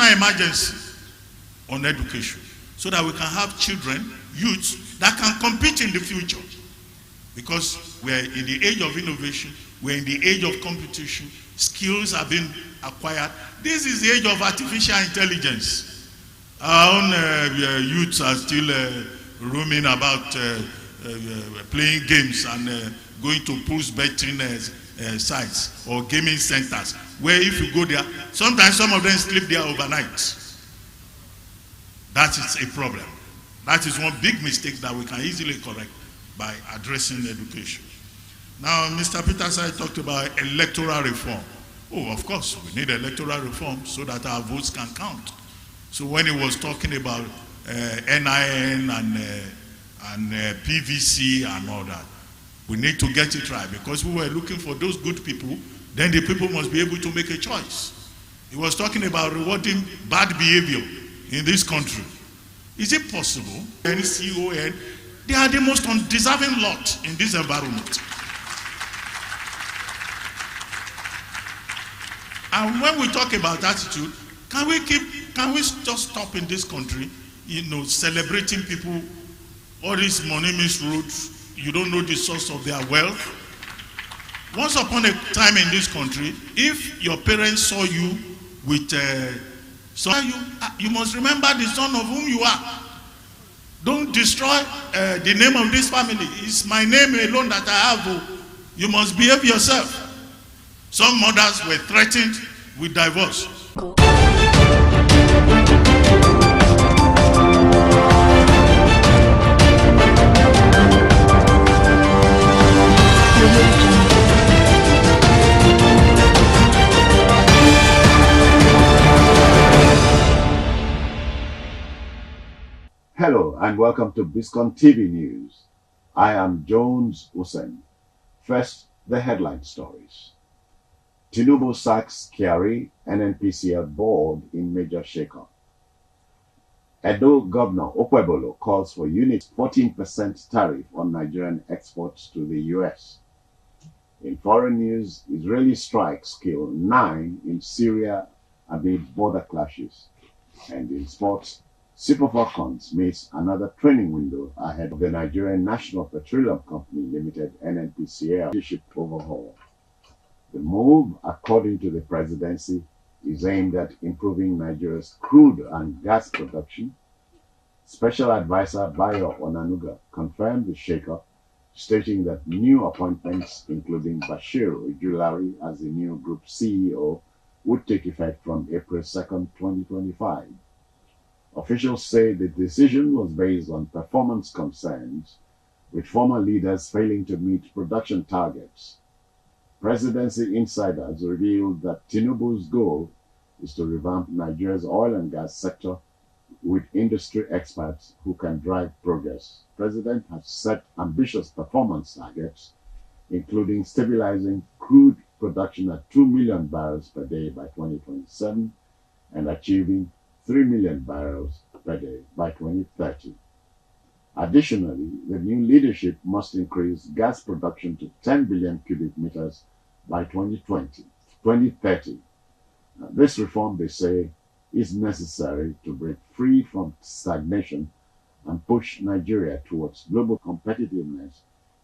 national emergency on education so that we can have children, youths that can compete in the future. Because we're in the age of innovation, we're in the age of competition, skills are being acquired. This is the age of artificial intelligence. Our own youths are still roaming about playing games and going to pool betting sites or gaming centers, where if you go there, sometimes some of them sleep there overnight. That is a problem. That is one big mistake that we can easily correct by addressing education. Now, Mr. Peterson talked about electoral reform. Oh, of course, we need electoral reform so that our votes can count. So when he was talking about NIN and PVC and all that, we need to get it right, because we were looking for those good people. Then the people must be able to make a choice. He was talking about rewarding bad behavior in this country. Is it possible? NCON, they are the most undeserving lot in this environment. And when we talk about attitude, can we just stop in this country, celebrating people, all these money roads, you don't know the source of their wealth? Once upon a time in this country, if your parents saw you with you must remember the son of whom you are. Don't destroy the name of this family. It's my name alone that I have. You must behave yourself. Some mothers were threatened with divorce. Hello and welcome to Biscon TV News. I am Jones Hussein. First, the headline stories. Tinubu sacks Kyari NNPCL board in major shakeup. Edo Governor Okwebolo calls for unit 14% tariff on Nigerian exports to the US. In foreign news, Israeli strikes kill 9 in Syria amid border clashes. And in sports, Super Falcons miss another training window ahead of the Nigerian National Petroleum Company Limited NNPCL leadership overhaul. The move, according to the presidency, is aimed at improving Nigeria's crude and gas production. Special Advisor Bayo Onanuga confirmed the shakeup, stating that new appointments, including Bashir Ujulari as the new group CEO, would take effect from April 2nd, 2025. Officials say the decision was based on performance concerns, with former leaders failing to meet production targets. Presidency insiders revealed that Tinubu's goal is to revamp Nigeria's oil and gas sector with industry experts who can drive progress. The president has set ambitious performance targets, including stabilizing crude production at 2 million barrels per day by 2027 and achieving 3 million barrels per day by 2030. Additionally, the new leadership must increase gas production to 10 billion cubic meters by 2030. This reform, they say, is necessary to break free from stagnation and push Nigeria towards global competitiveness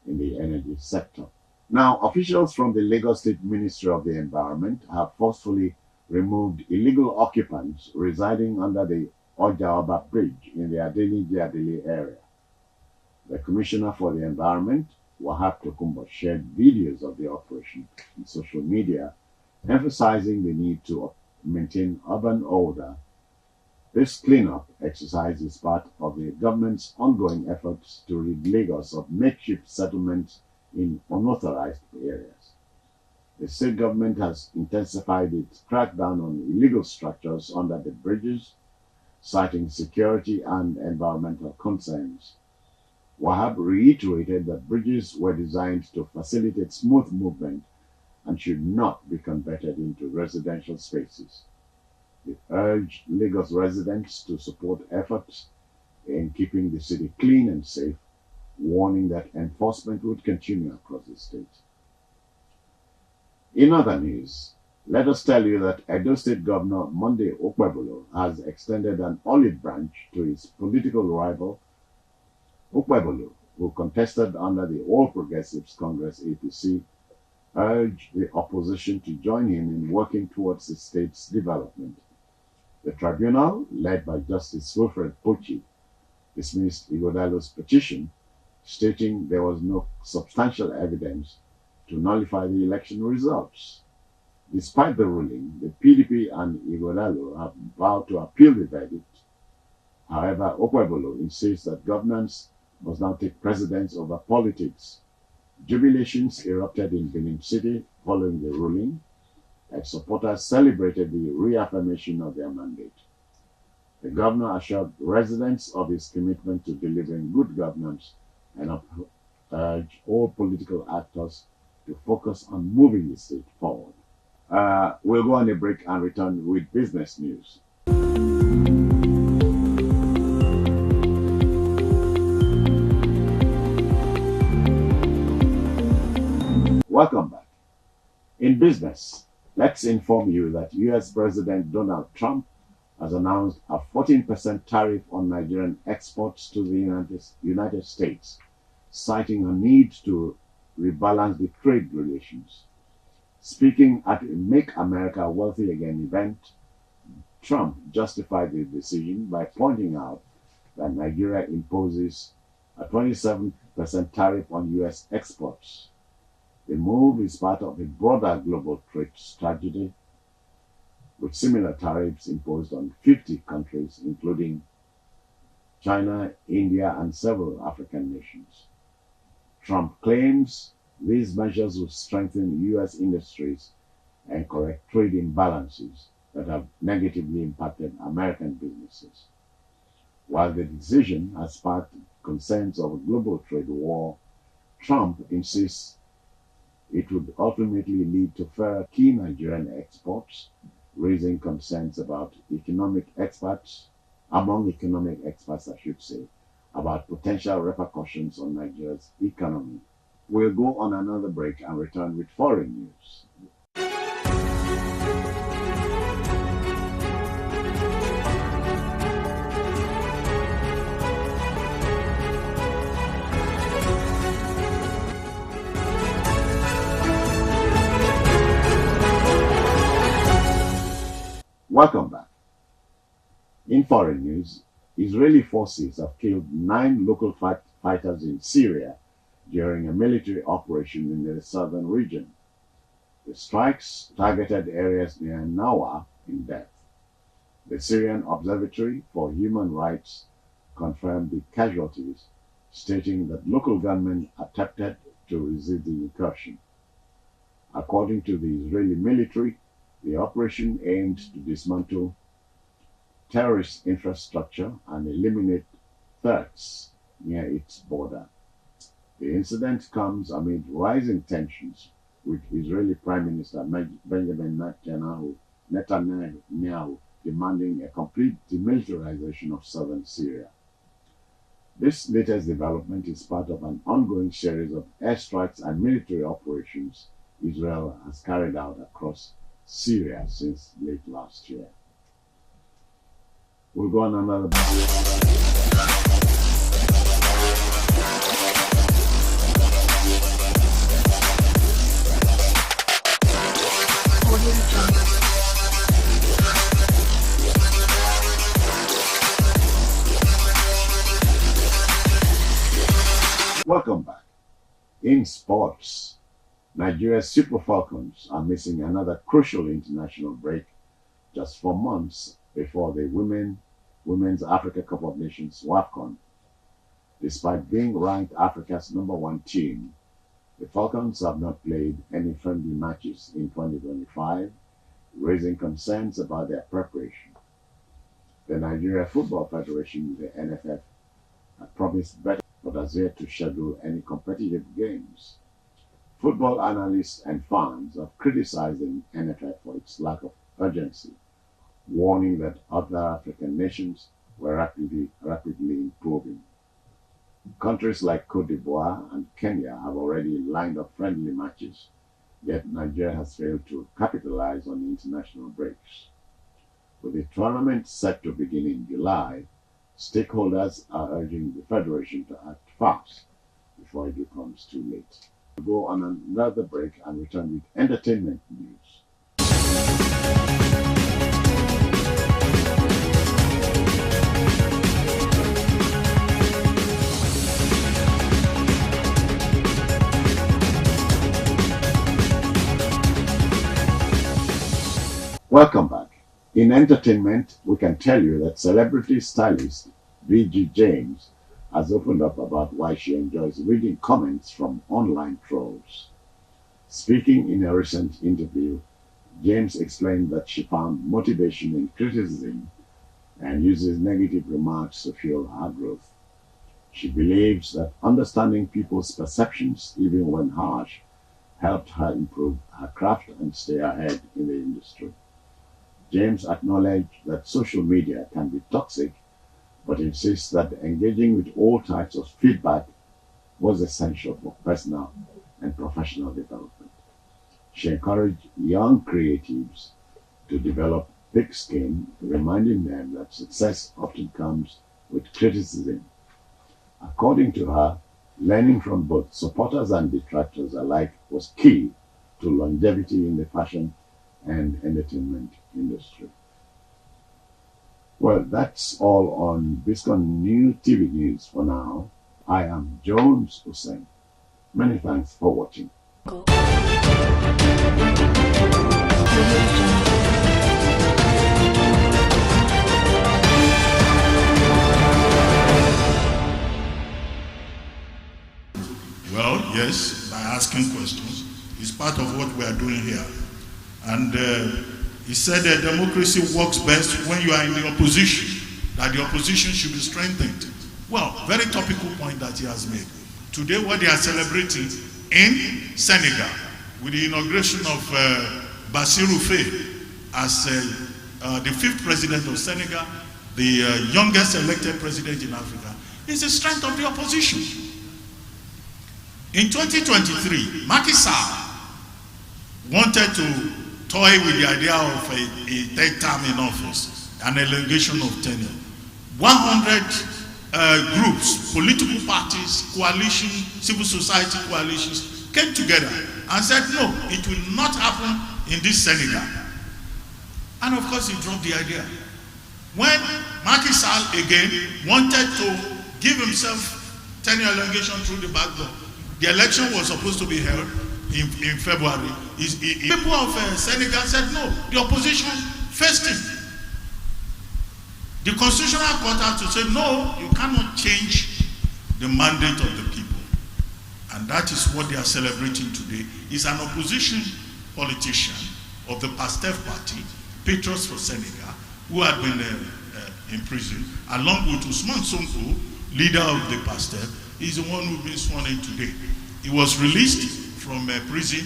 in the energy sector. Now, officials from the Lagos State Ministry of the Environment have forcefully removed illegal occupants residing under the Ojaoba Bridge in the Adeni area. The Commissioner for the Environment, Wahab Tokumbo, shared videos of the operation on social media, emphasizing the need to maintain urban order. This cleanup exercise is part of the government's ongoing efforts to rid Lagos of makeshift settlements in unauthorized areas. The state government has intensified its crackdown on illegal structures under the bridges, citing security and environmental concerns. Wahab reiterated that bridges were designed to facilitate smooth movement and should not be converted into residential spaces. He urged Lagos residents to support efforts in keeping the city clean and safe, warning that enforcement would continue across the state. In other news, Let us tell you that Edo State Governor Monday Okpebholo has extended an olive branch to his political rival, Okpebholo, who contested under the All Progressives Congress APC, urged the opposition to join him in working towards the state's development. The tribunal, led by Justice Wilfred Pochi, dismissed Ighodalo's petition, stating there was no substantial evidence to nullify the election results. Despite the ruling, the PDP and Ighodalo have vowed to appeal the verdict. However, Okpebholo insists that governance must now take precedence over politics. Jubilations erupted in Benin City following the ruling, as supporters celebrated the reaffirmation of their mandate. The governor assured residents of his commitment to delivering good governance and urged all political actors to focus on moving the state forward. We'll go on a break and return with business news. Welcome back. In business, let's inform you that US President Donald Trump has announced a 14% tariff on Nigerian exports to the United States, citing a need to rebalance the trade relations. Speaking at a Make America Wealthy Again event, Trump justified the decision by pointing out that Nigeria imposes a 27% tariff on US exports. The move is part of a broader global trade strategy, with similar tariffs imposed on 50 countries, including China, India, and several African nations. Trump claims these measures will strengthen US industries and correct trade imbalances that have negatively impacted American businesses. While the decision has sparked concerns of a global trade war, Trump insists it would ultimately lead to fairer key Nigerian exports, raising concerns about among economic experts, about potential repercussions on Nigeria's economy. We'll go on another break and return with foreign news. Welcome back. In foreign news, Israeli forces have killed 9 local fighters in Syria during a military operation in the southern region. The strikes targeted areas near Nawa in Beth. The Syrian Observatory for Human Rights confirmed the casualties, stating that local gunmen attempted to resist the incursion. According to the Israeli military, the operation aimed to dismantle terrorist infrastructure and eliminate threats near its border. The incident comes amid rising tensions, with Israeli Prime Minister Benjamin Netanyahu demanding a complete demilitarization of southern Syria. This latest development is part of an ongoing series of airstrikes and military operations Israel has carried out across Syria since late last year. We'll go on another. Welcome back. In sports, Nigeria's Super Falcons are missing another crucial international break just 4 months before the Women's Africa Cup of Nations WAFCON. Despite being ranked Africa's #1 team, the Falcons have not played any friendly matches in 2025, raising concerns about their preparation. The Nigeria Football Federation, the NFF, had promised better but has yet to schedule any competitive games. Football analysts and fans have criticized the NFF for its lack of urgency, warning that other African nations were rapidly improving. Countries like Cote d'Ivoire and Kenya have already lined up friendly matches, Yet Nigeria has failed to capitalize on international breaks. With the tournament set to begin in July, stakeholders are urging the Federation to act fast before it becomes too late. We'll go on another break and return with entertainment news. Welcome back. In entertainment, we can tell you that celebrity stylist V.G. James has opened up about why she enjoys reading comments from online trolls. Speaking in a recent interview, James explained that she found motivation in criticism and uses negative remarks to fuel her growth. She believes that understanding people's perceptions, even when harsh, helped her improve her craft and stay ahead in the industry. James acknowledged that social media can be toxic, but insists that engaging with all types of feedback was essential for personal and professional development. She encouraged young creatives to develop thick skin, reminding them that success often comes with criticism. According to her, learning from both supporters and detractors alike was key to longevity in the fashion and entertainment industry. Well, that's all on Biscon TV News for now. I am Jones Hussein. Many thanks for watching. Well, yes, by asking questions. It's part of what we are doing here. And he said that democracy works best when you are in the opposition, that the opposition should be strengthened. Well, very topical point that he has made. Today, what they are celebrating in Senegal with the inauguration of Bassirou Faye as the 5th president of Senegal, the youngest elected president in Africa, is the strength of the opposition. In 2023, Macky Sall wanted to toy with the idea of a third term in office, an elongation of tenure. 100 groups, political parties, coalitions, civil society coalitions came together and said, no, it will not happen in this Senegal. And of course, he dropped the idea. When Macky Sall again wanted to give himself tenure elongation through the back door, the election was supposed to be held in February. People of Senegal said no. The opposition faced him. The Constitutional Court had to say no, you cannot change the mandate of the people. And that is what they are celebrating today. Is an opposition politician of the PASTEF party, Patriots for Senegal, who had been in prison, along with Ousmane Sonko, leader of the PASTEF. He's the one who's been sworn in today. He was released from prison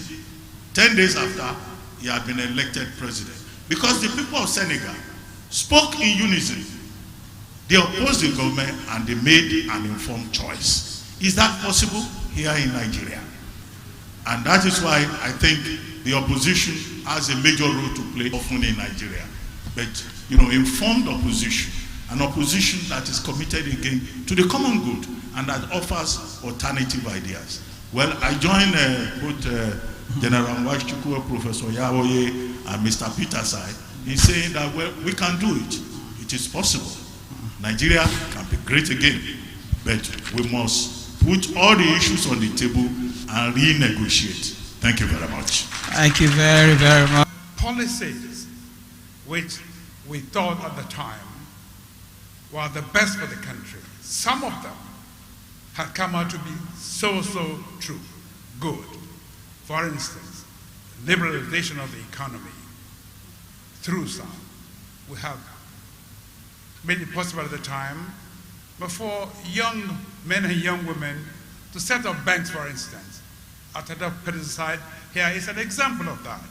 10 days after he had been elected president. Because the people of Senegal spoke in unison. They opposed the government and they made an informed choice. Is that possible here in Nigeria? And that is why I think the opposition has a major role to play often in Nigeria. But, you know, informed opposition, an opposition that is committed again to the common good and that offers alternative ideas. Well, I join both General Nwachukwu, Professor Yawoye, and Mr. Peterside in saying that, well, we can do it. It is possible. Nigeria can be great again, but we must put all the issues on the table and renegotiate. Thank you very much. Thank you very, very much. Policies which we thought at the time were the best for the country, some of them had come out to be so true, good. For instance, liberalization of the economy through some. We have made it possible at the time, but for young men and young women to set up banks, for instance. After the pesticide, here is an example of that.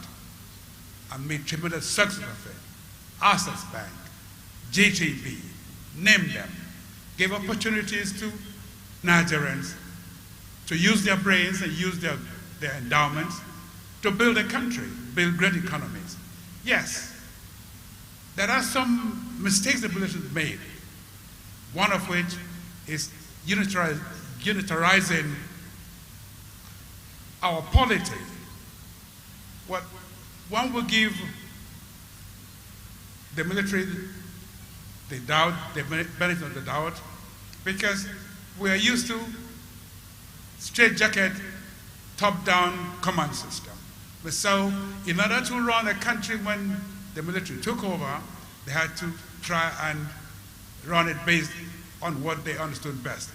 And made tremendous success of it. Access Bank, JTB, name them, gave opportunities to Nigerians to use their brains and use their endowments to build a country, build great economies. Yes, there are some mistakes the military made, one of which is unitarizing our polity. What one will give the military the benefit of the doubt, because we are used to straitjacket, top-down command system. But so, in order to run a country when the military took over, they had to try and run it based on what they understood best,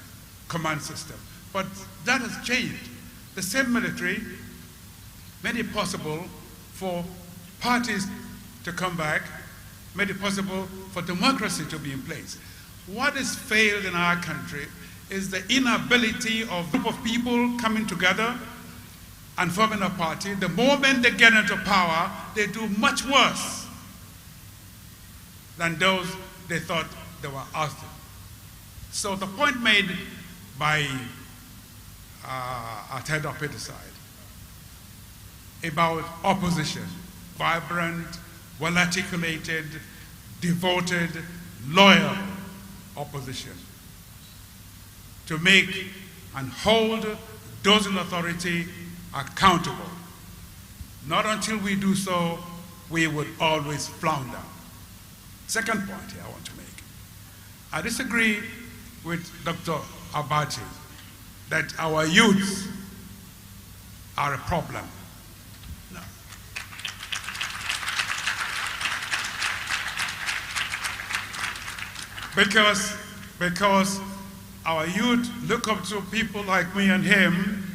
command system. But that has changed. The same military made it possible for parties to come back, made it possible for democracy to be in place. What has failed in our country is the inability of a group of people coming together and forming a party. The moment they get into power, they do much worse than those they thought they were ousted. So the point made by our head of it side about opposition, vibrant, well-articulated, devoted, loyal opposition, to make and hold those in authority accountable. Not until we do so, we would always flounder. Second point here I want to make. I disagree with Dr. Abati that our youths are a problem. No. Because our youth look up to people like me and him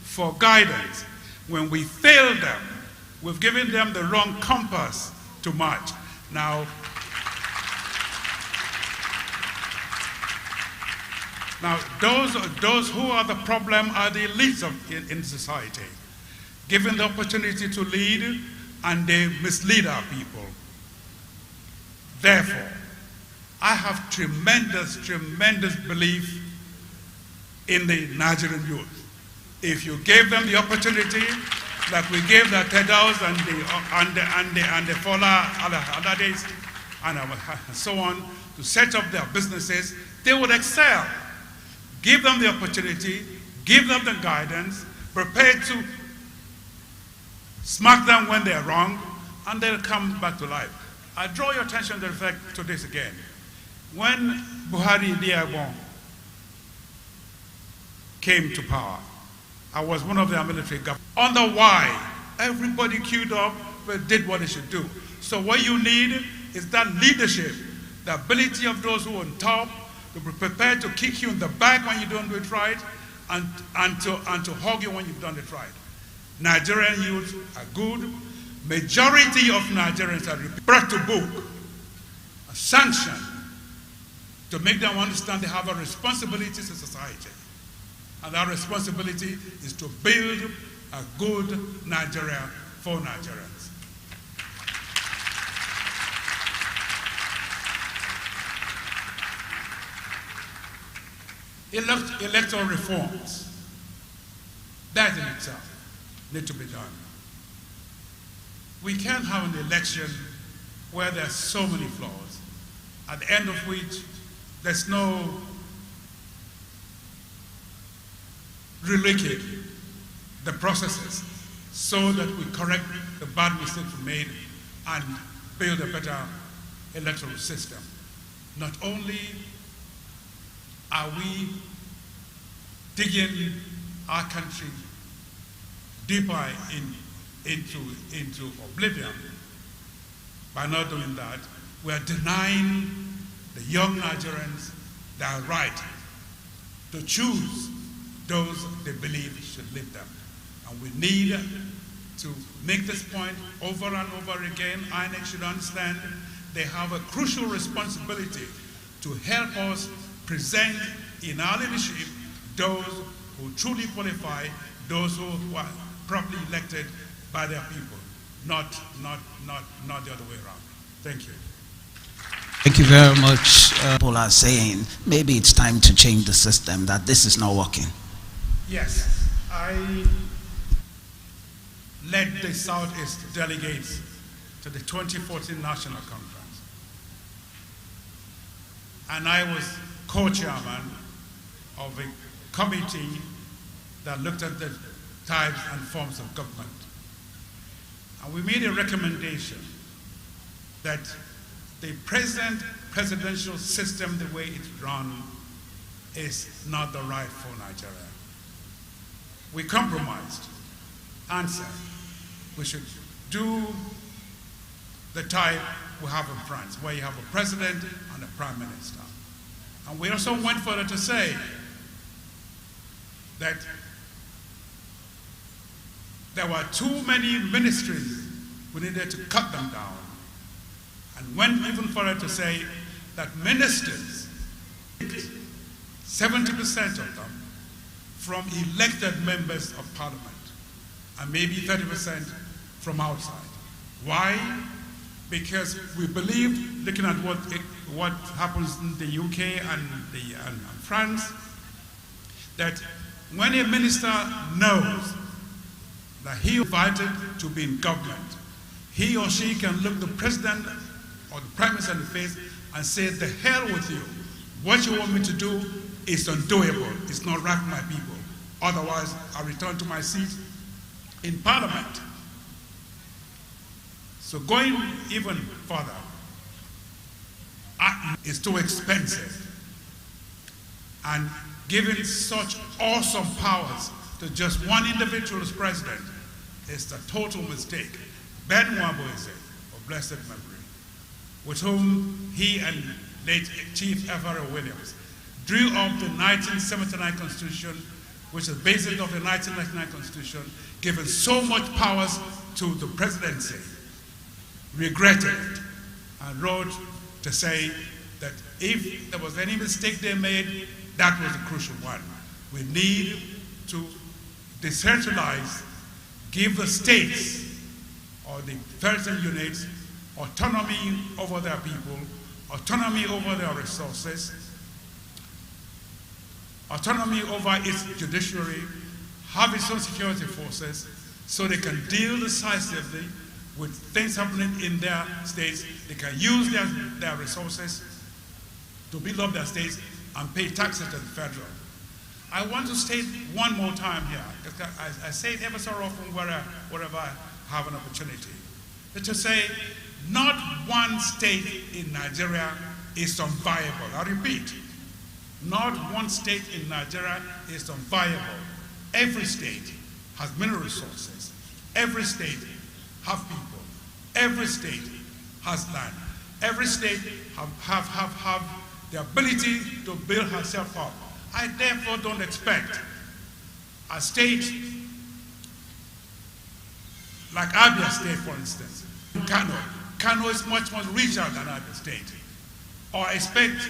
for guidance. When we fail them, we've given them the wrong compass to march. Now those who are the problem are the elites in society, given the opportunity to lead, and they mislead our people. Therefore, I have tremendous belief in the Nigerian youth. If you gave them the opportunity, like we gave the Tedaus and the Fola other days, and so on, to set up their businesses, they would excel. Give them the opportunity, give them the guidance, prepare to smack them when they're wrong, and they'll come back to life. I draw your attention to this again. When Buhari Diagbon came to power, I was one of their military governors. On the why, everybody queued up, but did what they should do. So what you need is that leadership, the ability of those who are on top to be prepared to kick you in the back when you don't do it right, and to hug you when you've done it right. Nigerian youth are good. Majority of Nigerians are brought to book, a sanction to make them understand they have a responsibility to society. And that responsibility is to build a good Nigeria for Nigerians. Electoral reforms, that in itself need to be done. We can't have an election where there are so many flaws, at the end of which there's no relinking the processes so that we correct the bad mistakes we made and build a better electoral system. Not only are we digging our country deeper into oblivion by not doing that, we are denying the young Nigerians their right to choose those they believe should lead them. And we need to make this point over and over again. INEC should understand they have a crucial responsibility to help us present in our leadership those who truly qualify, those who are properly elected by their people, not the other way around. Thank you. Thank you very much. People are saying maybe it's time to change the system, that this is not working. Yes, led the Southeast delegates to the 2014 National Conference. And I was co-chairman of a committee that looked at the types and forms of government. And we made a recommendation that the present presidential system, the way it's run, is not the right for Nigeria. We compromised and said we should do the type we have in France, where you have a president and a prime minister. And we also went further to say that there were too many ministries, we needed to cut them down. And went even further to say that ministers, 70% of them, from elected members of parliament, and maybe 30% from outside. Why? Because we believe, looking at what happens in the UK and France, that when a minister knows that he is invited to be in government, he or she can look the president or the prime minister in the face and say, the hell with you. What you want me to do is undoable. It's not right for my people. Otherwise, I'll return to my seat in parliament. So going even further, is too expensive. And giving such awesome powers to just one individual as president is a total mistake. Ben Waboise, of blessed memory, with whom he and late Chief F.R. Williams drew up the 1979 Constitution, which is the basis of the 1999 Constitution, giving so much powers to the presidency, regretted it, and wrote to say that if there was any mistake they made, that was a crucial one. We need to decentralize, give the states or the federal units autonomy over their people, autonomy over their resources, autonomy over its judiciary, have its own security forces, so they can deal decisively with things happening in their states. They can use their resources to build up their states and pay taxes to the federal. I want to state one more time here, because I say it ever so often wherever I have an opportunity, to say not one state in Nigeria is unviable. I repeat, not one state in Nigeria is unviable. Every state has mineral resources. Every state has people. Every state has land. Every state have the ability to build herself up. I therefore don't expect a state like Abia State, for instance, Kano is much more richer than Abia State, or expect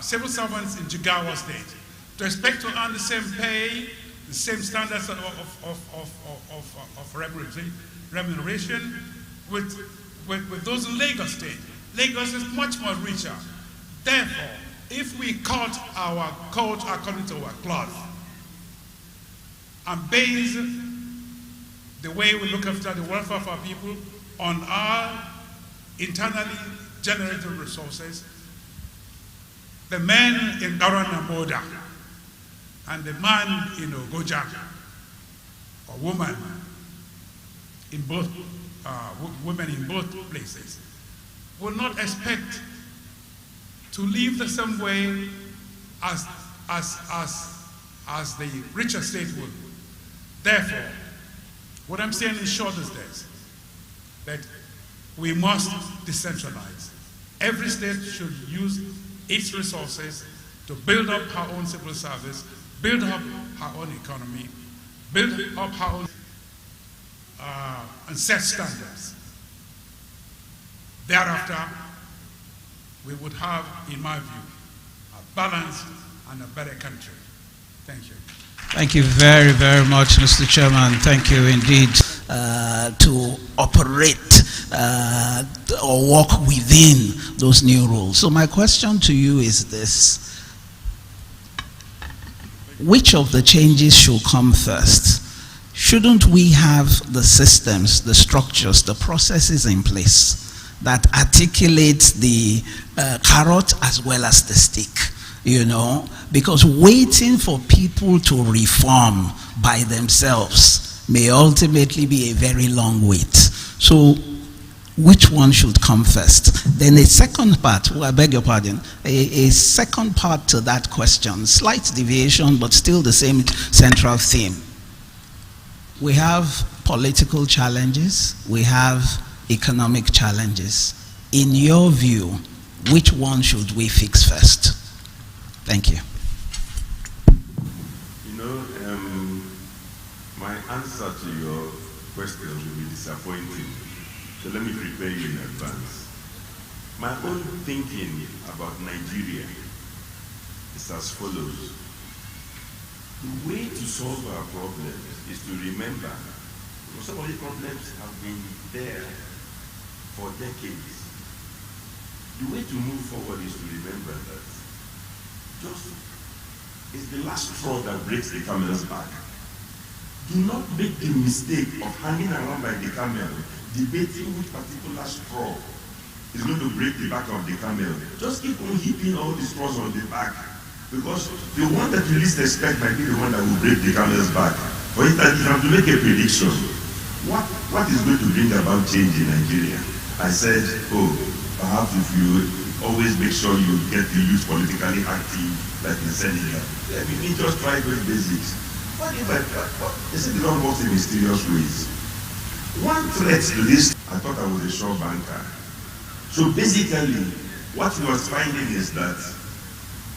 civil servants in Jigawa State to expect to earn the same pay, the same standards of remuneration with those in Lagos State. Lagos is much more richer. Therefore, if we cut our coat according to our cloth and base the way we look after the welfare of our people on our internally generated resources, the men in Daran and Boda and the man in Ogoja, or woman in both women in both places, will not expect to live the same way as the richer state would. Therefore, what I'm saying in short is this, that we must decentralize. Every state should use its resources to build up her own civil service, build up her own economy, build up her own and set standards. Thereafter, we would have, in my view, a balanced and a better country. Thank you. Thank you very, very much, Mr. Chairman. Thank you indeed. To operate or work within those new rules. So my question to you is this: which of the changes should come first? shouldn't we have the systems, the structures, the processes in place that articulate the carrot as well as the stick? Because waiting for people to reform by themselves may ultimately be a very long wait. So which one should come first? Then a second part, I beg your pardon, a second part to that question, slight deviation, but still the same central theme. We have political challenges, we have economic challenges. In your view, which one should we fix first? Thank you. My answer to your question will be disappointing. So let me prepare you in advance. My own thinking about Nigeria is as follows. The way to solve our problems is to remember some of the problems have been there for decades. The way to move forward is to remember that it's the last straw that breaks the camel's back. Do not make the mistake of hanging around by the camel, debating which particular straw is going to break the back of the camel. Just keep on heaping all the straws on the back, because the one that you least expect might be the one that will break the camel's back. For instance, you have to make a prediction. What is going to bring about change in Nigeria? I said, perhaps if you always make sure you get the youth politically active, like in Senegal. We need just try those basics. What if they said the Lord works in mysterious ways? One threat to this, I thought I was a sure banker. So basically, what we was finding is that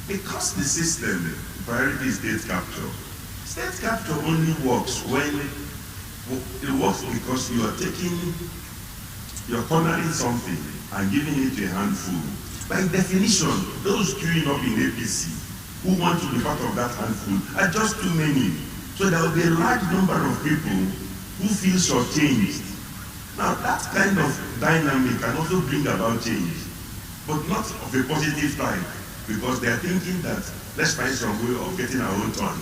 because the system, priority is state capture only works when it works because you're cornering something and giving it a handful. By definition, those queuing up in APC who want to be part of that handful are just too many. So there will be a large number of people who feel shortchanged. Now that kind of dynamic can also bring about change, but not of a positive type, because they are thinking that let's find some way of getting our own turn.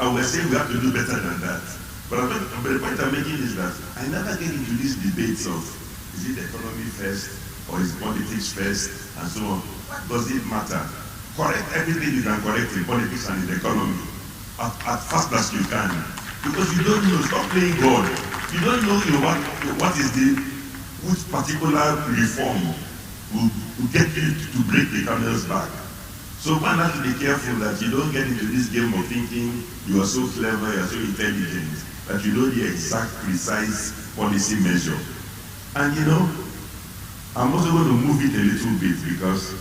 And we're saying we have to do better than that. But the point I'm making is that I never get into these debates of is it economy first or is politics first and so on. What does it matter? Correct everything you can correct in politics and in the economy as fast as you can. Because you don't know, stop playing God. You don't know which particular reform will get you to break the camel's back. So one has to be careful that you don't get into this game of thinking you are so clever, you are so intelligent, that you know the exact, precise policy measure. And I'm also going to move it a little bit because,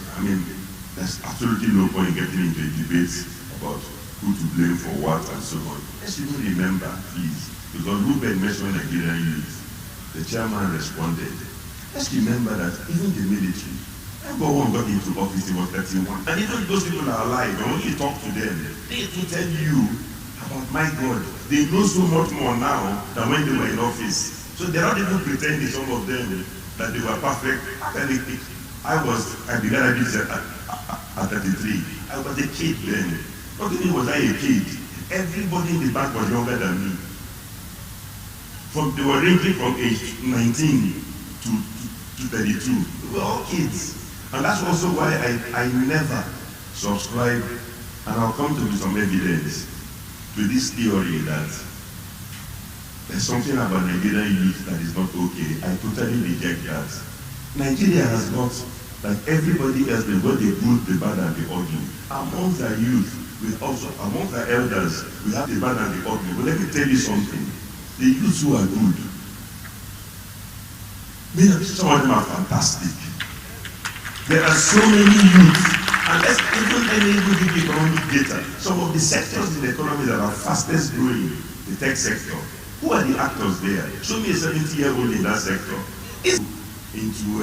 there's absolutely no point getting into a debate about who to blame for what and so on. Let's even remember, please, because Ruben mentioned Nigerian youth. The chairman responded. Let's remember that even the military, everyone got into office, he was 31. And even those people are alive, and when you talk to them, they will tell you about, my God, they know so much more now than when they were in office. So they're not even pretending, some of them, that they were perfect. I began at 33. I was a kid then. Not only was I a kid, everybody in the back was younger than me. They were ranging from age 19 to 32. We were all kids. And that's also why I never subscribe, and I'll come to some evidence, to this theory that there's something about Nigerian youth that is not okay. I totally reject that. Nigeria has got, like everybody else, they've got the good, the bad, and the ugly. Amongst our youth, amongst our elders, we have the bad and the ugly. But let me tell you something. The youths who are good, some of them are fantastic. There are so many youths, and let's even give economic data. Some of the sectors in the economy that are fastest growing, the tech sector. Who are the actors there? Show me a 70-year-old in that sector. Is into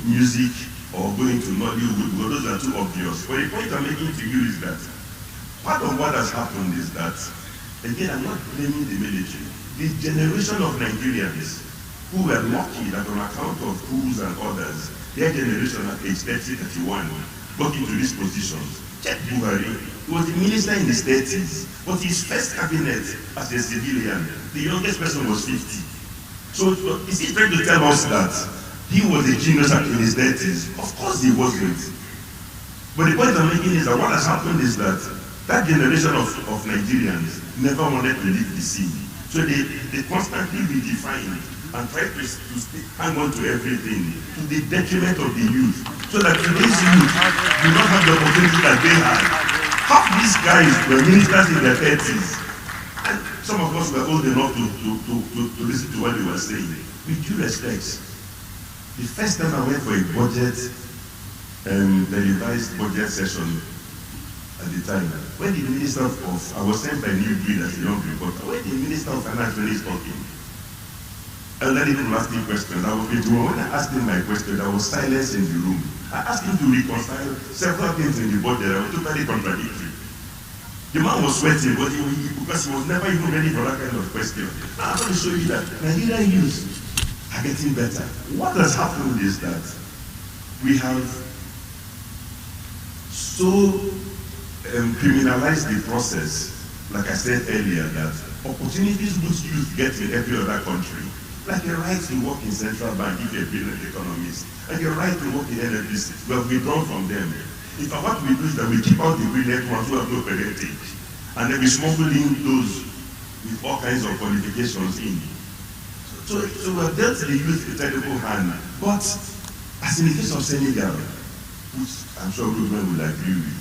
music or going to Nollywood, because those are too obvious. But the point I'm making to you is that part of what has happened is that, again, I'm not blaming the military. The generation of Nigerians who were lucky that on account of coups and others, their generation at age 30, 31 got into these positions. Check Buhari. He was the minister in his 30s, but his first cabinet as a civilian The youngest person was 50. So is he trying to tell us that he was a genius in his 30s? Of course he wasn't. But the point I'm making is that what has happened is that that generation of Nigerians never wanted to leave the scene. So they constantly redefine and try to hang on to everything to the detriment of the youth. So that today's youth do not have the opportunity that they had. Half these guys were ministers in their 30s. And some of us were old enough to listen to what they were saying. With due respect, the first time I went for a budget, the revised budget session at the time, when the Minister of, I was sent by New Breed as a young reporter, when the Minister of Finance was talking, I let him ask him questions. I was when I asked him my question, there was silence in the room. I asked him to reconcile several things in the budget that were totally contradictory. The man was sweating, but because he was never even ready for that kind of question. I'm going to show you that Nigerian youth are getting better. What has happened is that we have so criminalized the process, like I said earlier, that opportunities which youth get in every other country, like a right to work in central bank if you're a brilliant economist, like a right to work in NFBC, we have withdrawn from them. In fact, what we do is that we keep out the brilliant ones who have no parentage, and then we smuggle in those with all kinds of qualifications in. So we have dealt the youth a terrible hand, but as in the case of Senegal, which I'm sure Ruben will agree with,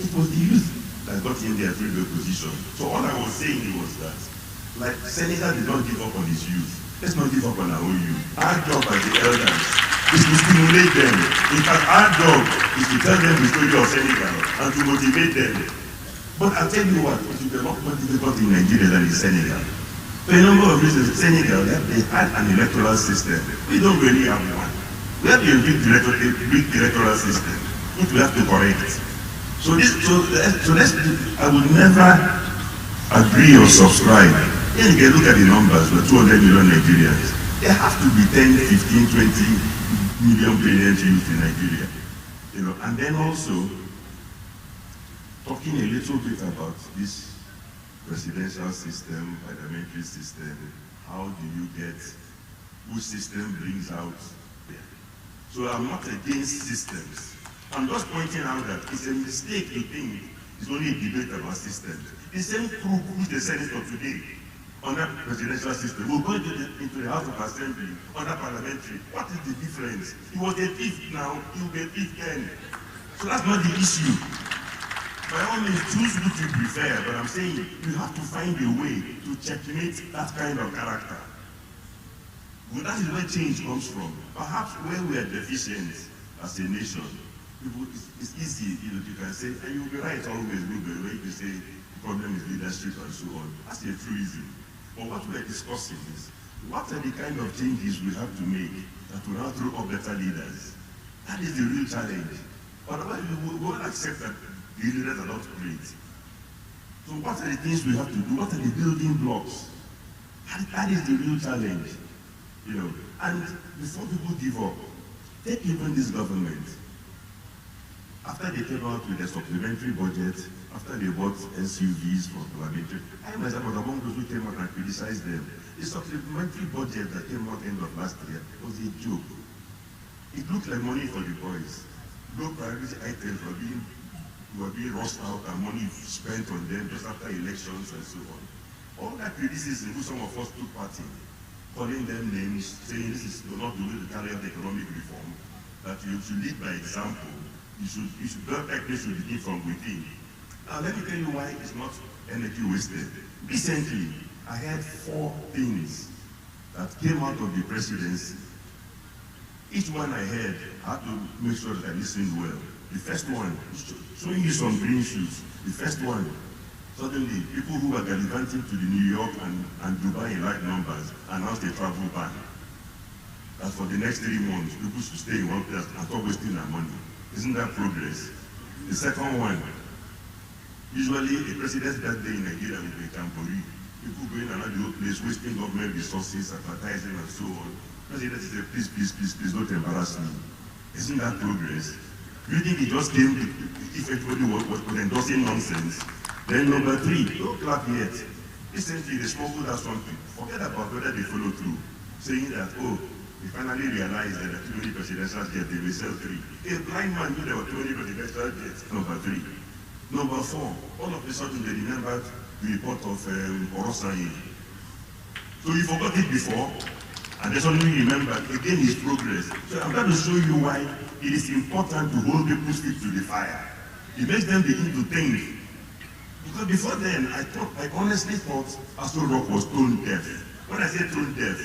it was the youth that got in their free position. So all I was saying was that, like, Senegal did not give up on his youth. Let's not give up on our own youth. Our job as the elders is to stimulate them. In fact, our job is to tell them the story of Senegal and to motivate them. But I'll tell you what, it will be a lot more difficult in Nigeria than in Senegal. For a number of reasons, Senegal, they had an electoral system. We don't really have one. We have a big electoral system, which we have to correct. So I would never agree or subscribe. Then you can look at the numbers, we're 200 million Nigerians. There have to be 10, 15, 20 million brilliant youth in Nigeria. You know, and then also talking a little bit about this presidential system, parliamentary system, how do you get, which system brings out there. So I'm not against systems. I'm just pointing out that it's a mistake to think it's only a debate about systems. The same crew which they sent it for today under presidential system will go into the House of Assembly under parliamentary. What is the difference? He was a thief now, he will be a thief then. So that's not the issue. By all means, choose which you prefer, but I'm saying you have to find a way to checkmate that kind of character. Well, that is where change comes from. Perhaps where we are deficient as a nation, it's easy, you can say, and you'll be right always, when you say the problem is leadership and so on. That's a truism. But what we're discussing is, what are the kind of changes we have to make that will now throw up better leaders? That is the real challenge. Otherwise, we won't accept that the leaders are not great. So what are the things we have to do? What are the building blocks? That is the real challenge. You know, and before people give up, take even this government. After they came out with a supplementary budget, after they bought SUVs for parliamentary, I myself was among those who came out and criticized them. The supplementary budget that came out end of last year was a joke. It looked like money for the boys. No priority items were being rushed out and money spent on them just after elections and so on. All that criticism, who some of us took part in, calling them names, saying this is not the way to carry out economic reform, that you should lead by example. You should not actually should begin from within. Now let me tell you why it's not energy wasted. Recently, I had 4 things that came out of the presidency. Each one I heard, I had to make sure that I listened well. The first one, showing you some green shoots. The first one, suddenly people who were gallivanting to the New York and Dubai in large numbers announced a travel ban. That for the next 3 months, people should stay in one place and stop wasting their money. Isn't that progress? The second one, usually a president's birthday in Nigeria will be a jamboree. People going around the whole place, wasting government resources, advertising and so on. President said, please don't embarrass me. Isn't that progress? Do you think it just came if everybody was endorsing nonsense? Then number 3, don't clap yet. Recently, they smuggled out something. Forget about whether they follow through, saying that, oh, we finally realized that there are too many presidential jets, they will sell 3. A blind man knew there were too many presidential jets. Number 3. Number 4, all of a sudden they remembered the report of Orosanye. So you forgot it before, and they suddenly remembered again his progress. So I'm going to show you why it is important to hold people's feet to the fire. It makes them begin to think. Because before then, I honestly thought Astro Rock was tone deaf. When I say tone deaf,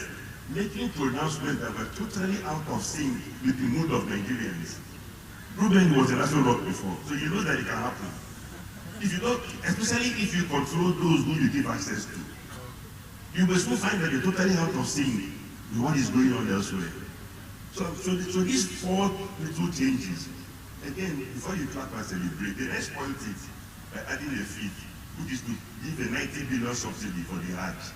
making pronouncements that were totally out of sync with the mood of Nigerians. Ruben was in Astro Rock before, so you know that it can happen. If you don't, especially if you control those who you give access to, you will soon find that you're totally out of sync with what is going on elsewhere. So these 4 little changes, again, before you clap and celebrate, the next point is by adding a fee, which is to give a 90 billion subsidy for the Hajj.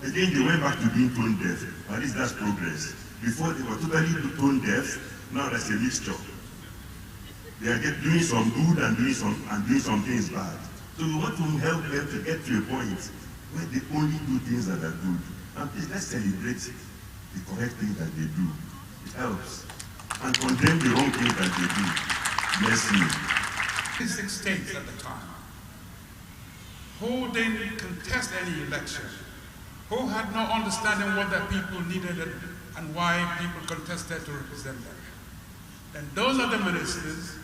Again, they went back to being tone deaf. At least that's progress. Before they were totally tone deaf, now there's a mixture. They are doing some good and doing some things bad. So we want to help them to get to a point where they only do things that are good. And please, let's celebrate the correct things that they do. It helps. And condemn the wrong things that they do. Bless you. 6 states at the time who didn't contest any election, who had no understanding what the people needed and why people contested to represent them. Then those are the ministers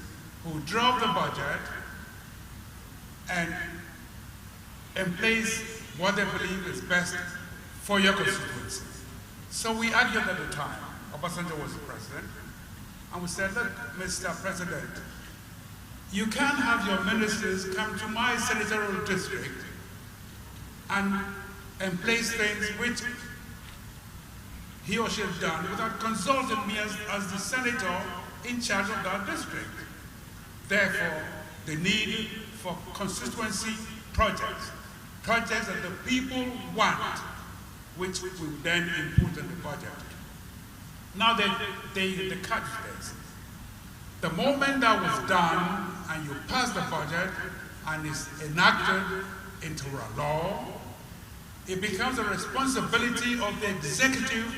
who drove the budget and in place what they believe is best for your constituency. So we argued at the time, Obasanjo was the president, and we said, look, Mr. President, you can't have your ministers come to my senatorial district and place things which he or she has done without consulting me as the senator in charge of that district. Therefore, the need for constituency projects that the people want, which we will then input in the budget. Now the catch is, the moment that was done and you pass the budget and it's enacted into a law, it becomes a responsibility of the executive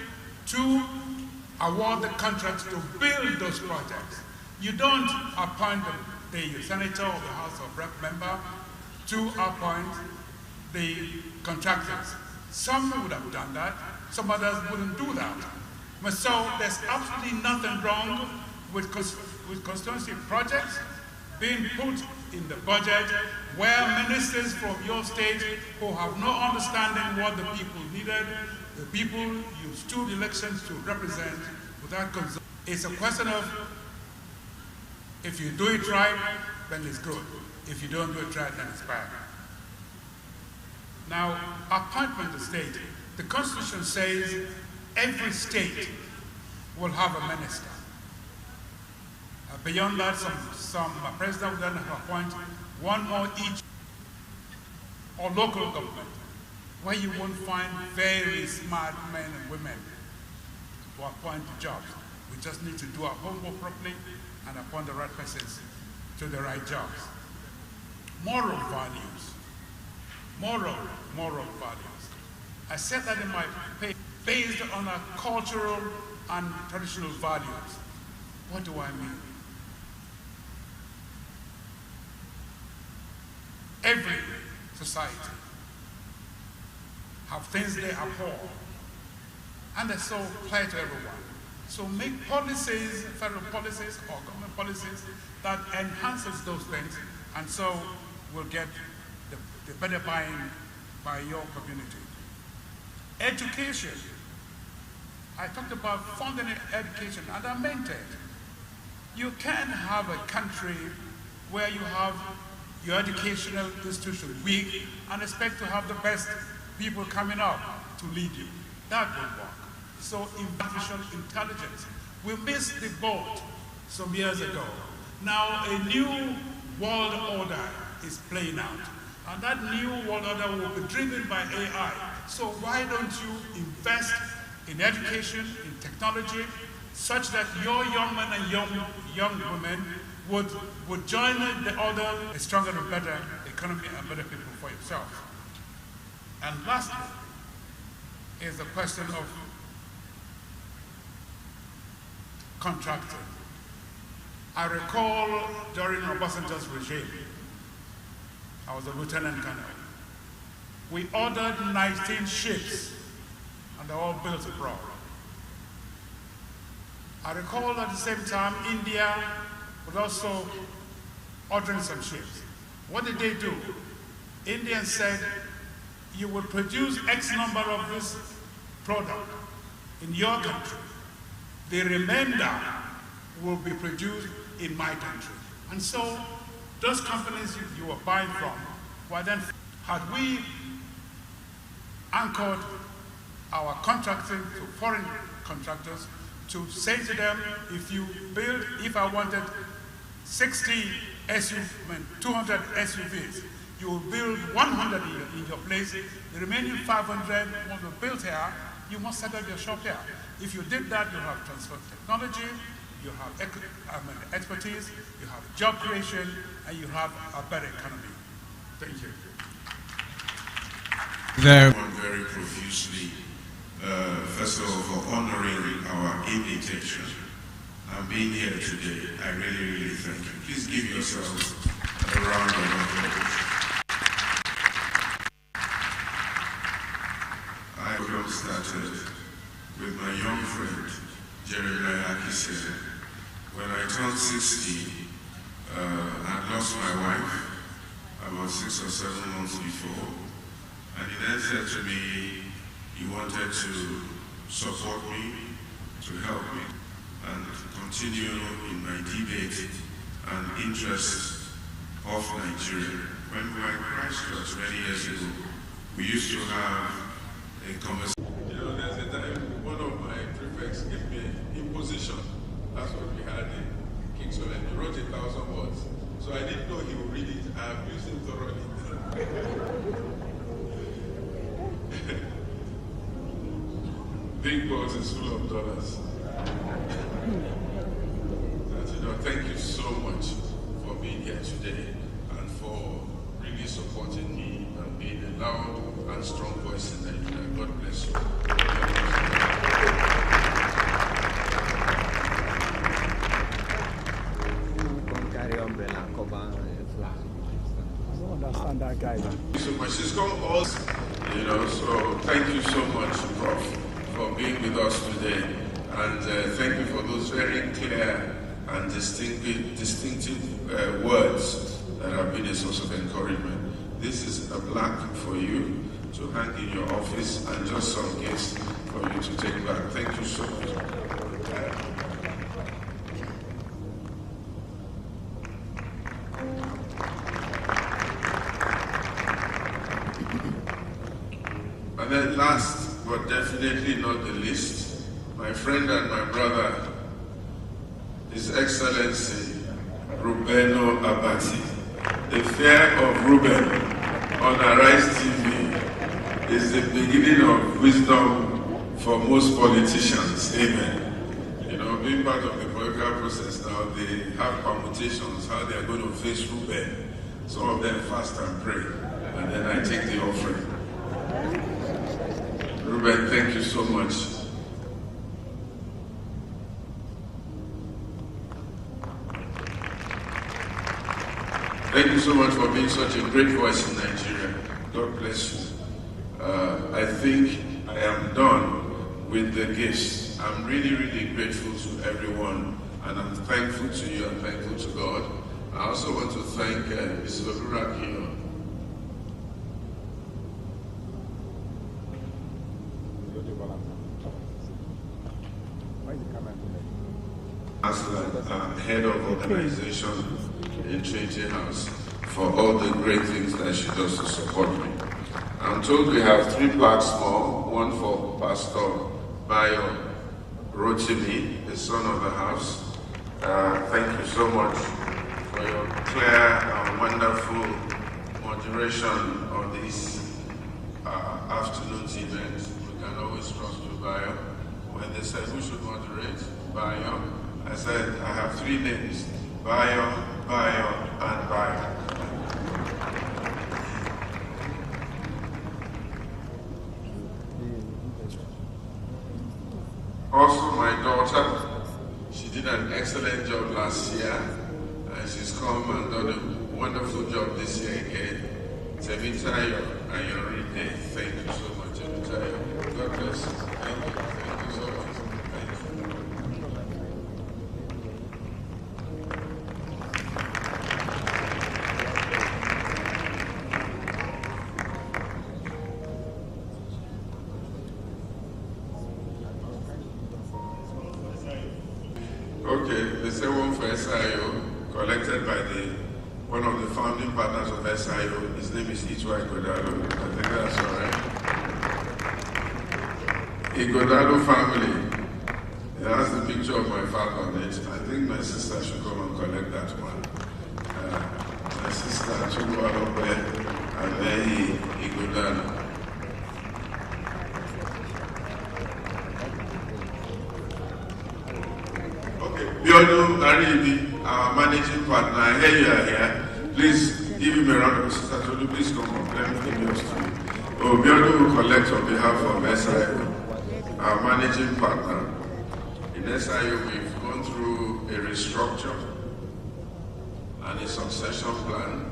to award the contracts to build those projects. You don't appoint the senator or the House of Rep member to appoint the contractors. Some would have done that, some others wouldn't do that. But so there's absolutely nothing wrong with constituency projects being put in the budget where ministers from your state who have no understanding what the people needed, the people you stood elections to represent without consult. It's a question of, if you do it right, then it's good. If you don't do it right, then it's bad. Now, appointment of state, the Constitution says every state will have a minister. Beyond that, some president will then appoint one more each, or local government, where you won't find very smart men and women to appoint to jobs. We just need to do our homework properly and appoint the right persons to the right jobs. Moral values. Moral values. I said that in my page, based on our cultural and traditional values. What do I mean? Every society have things they abhor, and they're so clear to everyone. So make policies, federal policies or government policies that enhances those things, and so we'll get the better buying by your community. Education. I talked about funding education, and I meant it. You can't have a country where you have your educational institution weak and expect to have the best people coming up to lead you. That won't work. So artificial intelligence. We missed the boat some years ago. Now a new world order is playing out. And that new world order will be driven by AI. So why don't you invest in education, in technology, such that your young men and young women would join the other, a stronger and better economy and better people for yourself. And lastly is the question of contracting. I recall during Obasanjo's regime, I was a lieutenant colonel. We ordered 19 ships, and they're all built abroad. I recall at the same time, India was also ordering some ships. What did they do? Indians said, you will produce X number of this product in your country. The remainder will be produced in my country. And so those companies you were buying from were then, had we anchored our contracting to foreign contractors to say to them, if I wanted 60 SUVs, 200 SUVs, you will build 100 in your place, the remaining 500 will be built here, you must set up your shop here. If you did that, you have transfer technology, you have expertise, you have job creation, and you have a better economy. Thank you. Very profusely, first of all, for honoring our invitation and being here today. I really, really thank you. Please give yourselves a round of applause. I got started with my young friend, Jeremiah Akise. When I turned 60, I lost my wife about 6 or 7 months before. And he then said to me, he wanted to support me, to help me, and continue in my debate and interest of Nigeria. When we were in Christchurch many years ago, we used to have a conversation. You know, there's a time one of my prefects gave me an imposition. That's what we had in Kingston, and he wrote 1,000 words. So I didn't know he would read it. I abused him thoroughly. Big box is full of dollars. Thank you so much for being here today and for really supporting me and being a loud and strong voice in Nigeria. God bless you. Carry umbrella, cover flag. I don't understand that guy. So much. She's come also, so thank you so much, Prof, for being with us today. And thank you for those very clear and distinctive words that have been a source of encouragement. This is a plaque for you to hang in your office and just some gifts for you to take back. Thank you so much. And then last, but definitely not the least, my friend and my brother, His Excellency Rubeno Abati. The fear of Ruben on Arise TV is the beginning of wisdom for most politicians. Amen. Being part of the political process now, they have permutations, how they are going to face Ruben. Some of them fast and pray, and then I take the offering. Ruben, thank you so much. Thank you so much for being such a great voice in Nigeria. God bless you. I think I am done with the gifts. I'm really, really grateful to everyone, and I'm thankful to you and thankful to God. I also want to thank Mr. Rurakio. As head of organization in Trinity House, for all the great things that she does to support me. I'm told we have 3 plaques more, one for Pastor Bayo Rotimi, the son of the house. Thank you so much for your clear and wonderful moderation of this afternoon's event. We can always trust you, Bayo. When they said who should moderate, Bayo, I said I have 3 names, Bayo, Bayo, and Bayo. Also, my daughter, she did an excellent job last year, and she's come and done a wonderful job this year again. Temitayo and Yoride, thank you so much, Temitayo. God bless you. Thank you so much. Okay, the second for SIO, collected by one of the founding partners of SIO. His name is Ichwa Igodalo. I think that's all right. Igodalo family. It has the picture of my father on it. I think my sister should come and collect that one. My sister should go up there and then Igodalo. Biodu Aribi, our managing partner, I hear you are here. Please give him a round of applause. Please come up. Let me give you a story. Oh, Biodu will collect on behalf of SIO, our managing partner. In SIO, we've gone through a restructure and a succession plan.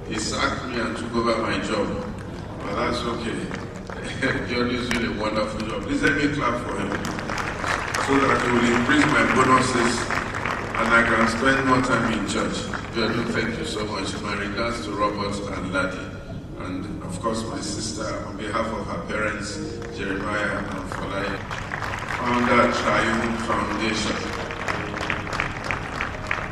He sacked me and took over my job, but that's okay. John is doing a wonderful job. Please let me clap for him so that he will increase my bonuses and I can spend more time in church. John, thank you so much. My regards to Robert and Laddie, and of course my sister, on behalf of her parents, Jeremiah and Folai, founder Triumph Foundation.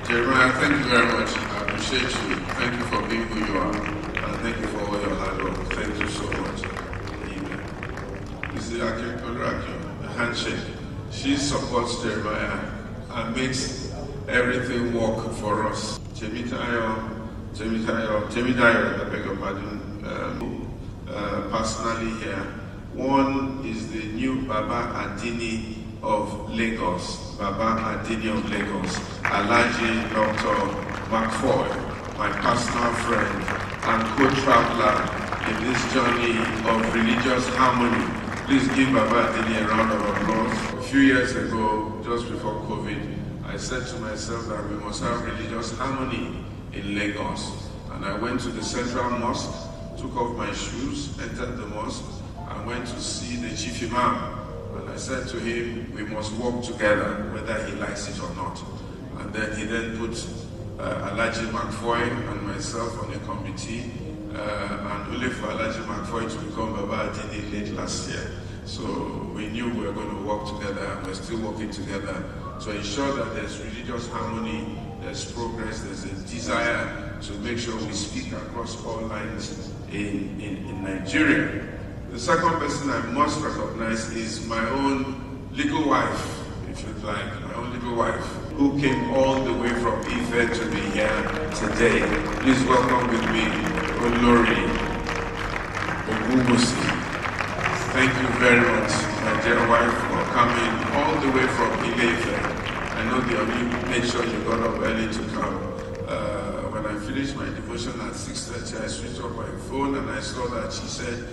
Jeremiah, thank you very much. I appreciate you. Thank you for being who you are, and thank you for all your hard work. Thank you so much. The handshake. She supports Jeremiah and makes everything work for us. Temitayo, I beg your pardon, personally here. One is the new Baba Adini of Lagos. Baba Adini of Lagos. Alhaji Dr. McFoy, my personal friend and co-traveler in this journey of religious harmony. Please give Baba Adini a round of applause. A few years ago, just before COVID, I said to myself that we must have religious harmony in Lagos. And I went to the central mosque, took off my shoes, entered the mosque, and went to see the chief imam. And I said to him, we must work together, whether he likes it or not. And then he put Alhaji McFoy and myself on a committee, and only for Alhaji McFoy to become Baba Adini late last year. So we knew we were going to work together, and we're still working together to ensure that there's religious harmony, there's progress, there's a desire to make sure we speak across all lines in Nigeria. The second person I must recognize is my own little wife, if you'd like, my own little wife, who came all the way from Ife to be here today. Please welcome with me, Olori Ogunwusi. Thank you very much, my dear wife, for coming all the way from Ife. I know the only made sure you got up early to come. When I finished my devotion at 6:30, I switched off my phone and I saw that she said,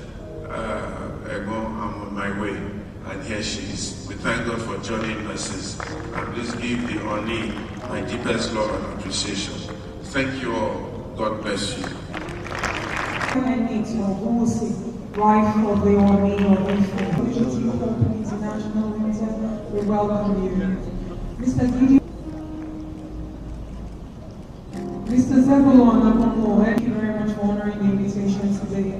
I'm on my way. And here she is. We thank God for journeying mercies. And please give the Oni my deepest love and appreciation. Thank you all. God bless you. Wife of the Oni of International Limited, we welcome you. Mr. Gidi, Mr. Zebulon Apomo, thank you very much for honoring the invitation today.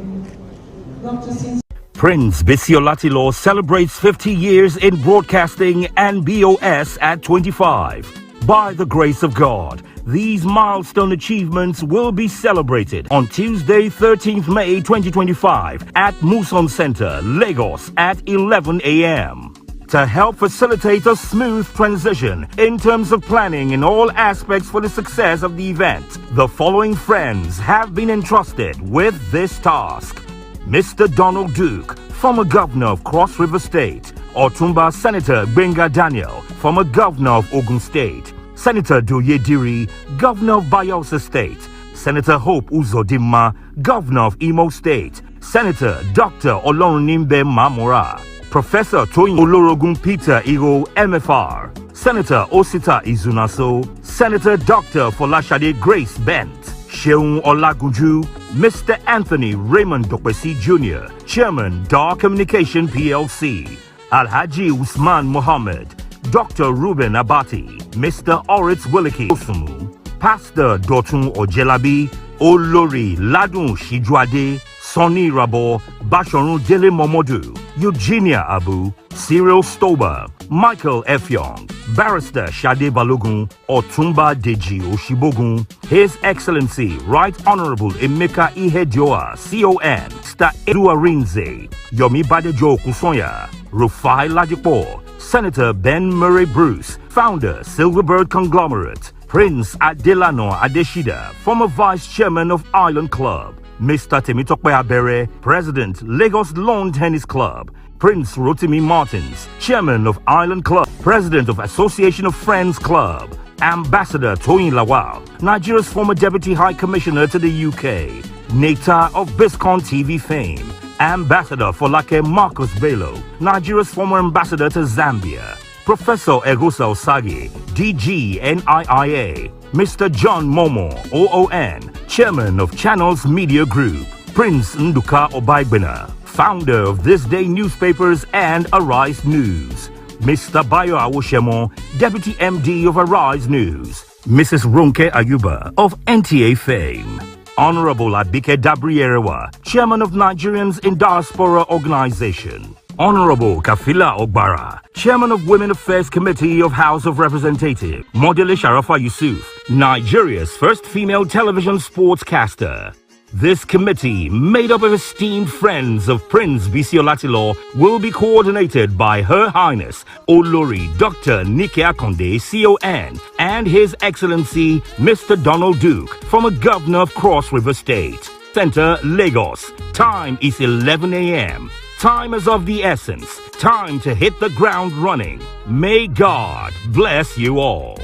Dr. Sin Prince Biscon celebrates 50 years in broadcasting and BOS at 25. By the grace of God, these milestone achievements will be celebrated on Tuesday, 13th May 2025 at Muson Center, Lagos at 11 a.m. To help facilitate a smooth transition in terms of planning in all aspects for the success of the event, the following friends have been entrusted with this task. Mr. Donald Duke, former governor of Cross River State. Otumba Senator Benga Daniel, former governor of Ogun State. Senator Doye Diri, governor of Bayelsa State. Senator Hope Uzodinma, governor of Imo State. Senator Dr. Olorunimbe Mamora, Professor Toyin Olorogun Peter Igo MFR, Senator Osita Izunaso, Senator Dr. Folashade Grace Bent, Sheung Olagunju, Mr. Anthony Raymond Dokbesi Jr., Chairman Dar Communication PLC, Alhaji Usman Mohammed, Dr. Ruben Abati, Mr. Oritz Williki Osumu, Pastor Dotun Ojelabi, Olori Ladun Shijwade, Sonny Rabo, Bashorun Dele Momodu, Eugenia Abu, Cyril Stober, Michael Efyong, Barrister Shade Balogun, Otumba Deji Oshibogun, His Excellency Right Honorable Emeka Ihedioa, CON, Sta Eduarinze, Yomi Badejo Kusonya, Rufai Ladipo, Senator Ben Murray Bruce, Founder Silverbird Conglomerate, Prince Adelano Adeshida, former Vice Chairman of Island Club, Mr. Temitope Abere, President Lagos Lawn Tennis Club, Prince Rotimi Martins, Chairman of Island Club, President of Association of Friends Club, Ambassador Toyin Lawal, Nigeria's former Deputy High Commissioner to the UK, Nata of Biscon TV fame, Ambassador Folake Marcus Bello, Nigeria's former Ambassador to Zambia, Professor Egosa Osagi, DG NIIA, Mr. John Momo, OON, Chairman of Channels Media Group, Prince Nduka Obaibena, Founder of This Day Newspapers and Arise News, Mr. Bayo Awoshemo, Deputy MD of Arise News, Mrs. Ronke Ayuba of NTA fame, Honorable Abike Dabrierewa, Chairman of Nigerians in Diaspora Organization, Honorable Kafila Ogbara, Chairman of Women Affairs Committee of House of Representatives, Modele Sharafa Yusuf, Nigeria's first female television sportscaster. This committee, made up of esteemed friends of Prince Bisi Olatilo, will be coordinated by Her Highness Olori Dr. Nike Akonde, CON, and His Excellency Mr. Donald Duke, former Governor of Cross River State. Center, Lagos. Time is 11 a.m. Time is of the essence. Time to hit the ground running. May God bless you all.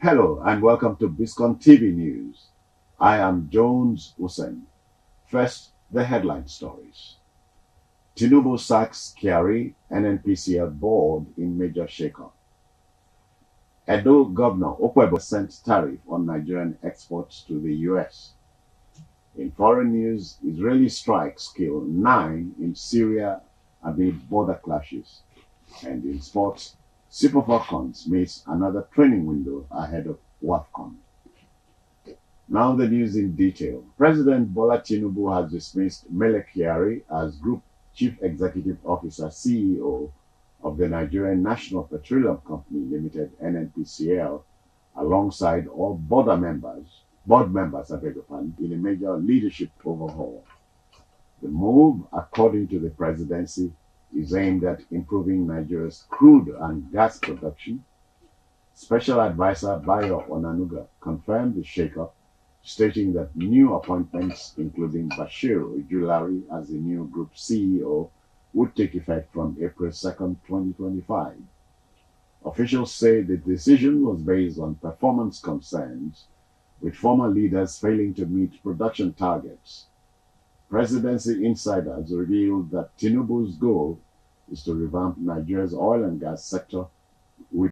Hello and welcome to Biscon TV News. I am Jones Hussein. First, the headline stories. Tinubu sacks Kyari NNPCL board in major shakeup. Edo Governor Okwebo sent tariff on Nigerian exports to the US. In foreign news, Israeli strikes kill 9 in Syria amid border clashes. And in sports, Super Falcons miss another training window ahead of WAFCON. Now the news in detail. President Bola Tinubu has dismissed Mele Kyari as Group Chief Executive Officer CEO of the Nigerian National Petroleum Company Limited (NNPCL) alongside all board members in a major leadership overhaul. The move, according to the presidency, is aimed at improving Nigeria's crude and gas production. Special Advisor Bayo Onanuga confirmed the shakeup, stating that new appointments, including Bashir Ujulari as the new group CEO, would take effect from April 2nd, 2025. Officials say the decision was based on performance concerns, with former leaders failing to meet production targets. Presidency insiders revealed that Tinubu's goal is to revamp Nigeria's oil and gas sector with